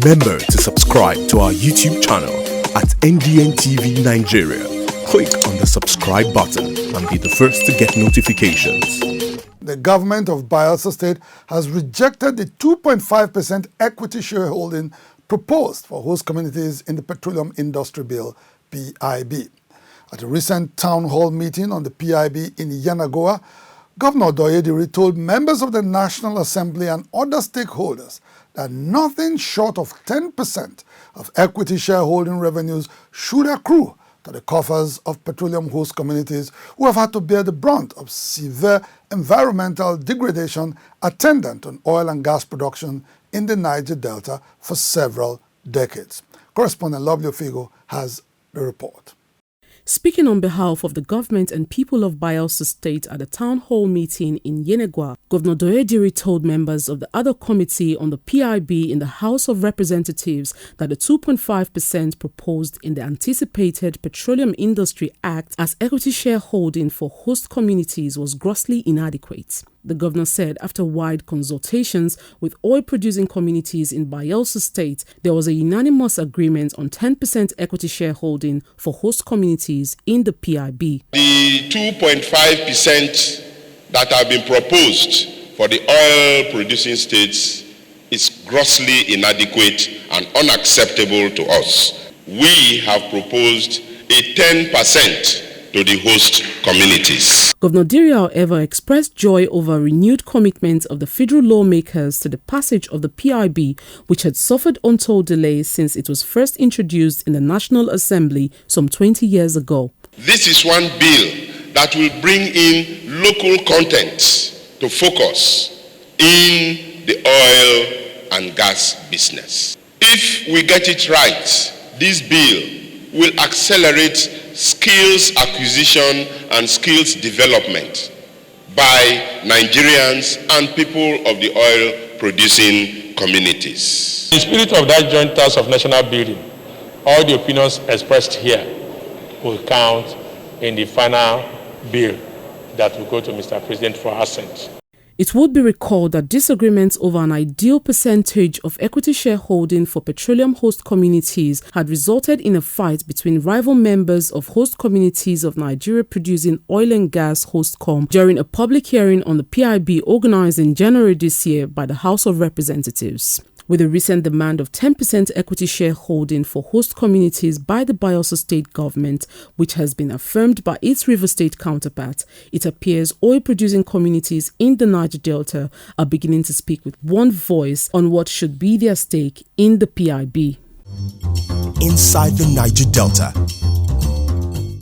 Remember to subscribe to our YouTube channel at NDN TV Nigeria. Click on the subscribe button and be the first to get notifications. The government of Bayelsa State has rejected the 2.5% equity shareholding proposed for host communities in the Petroleum Industry Bill, PIB. At a recent town hall meeting on the PIB in Yenagoa, Governor Diri told members of the National Assembly and other stakeholders that nothing short of 10% of equity shareholding revenues should accrue to the coffers of petroleum host communities who have had to bear the brunt of severe environmental degradation attendant on oil and gas production in the Niger Delta for several decades. Correspondent Lovely Ofigo has the report. Speaking on behalf of the government and people of Bayelsa State at a town hall meeting in Yenagoa, Governor Diri told members of the other committee on the PIB in the House of Representatives that the 2.5% proposed in the anticipated Petroleum Industry Act as equity shareholding for host communities was grossly inadequate. The governor said after wide consultations with oil-producing communities in Bayelsa State, there was a unanimous agreement on 10% equity shareholding for host communities in the PIB. The 2.5% that have been proposed for the oil-producing states is grossly inadequate and unacceptable to us. We have proposed a 10% to the host communities. Governor Diri, however, expressed joy over a renewed commitment of the federal lawmakers to the passage of the PIB, which had suffered untold delays since it was first introduced in the National Assembly some 20 years ago. This is one bill that will bring in local content to focus in the oil and gas business. If we get it right, this bill will accelerate skills acquisition and skills development by Nigerians and people of the oil-producing communities. In the spirit of that joint task of national building, all the opinions expressed here will count in the final bill that will go to Mr. President for assent. It would be recalled that disagreements over an ideal percentage of equity shareholding for petroleum host communities had resulted in a fight between rival members of host communities of Nigeria producing oil and gas hostcom during a public hearing on the PIB organized in January this year by the House of Representatives. With a recent demand of 10% equity shareholding for host communities by the Bayelsa State government, which has been affirmed by its River State counterpart, it appears oil-producing communities in the Niger Delta are beginning to speak with one voice on what should be their stake in the PIB. Inside the Niger Delta,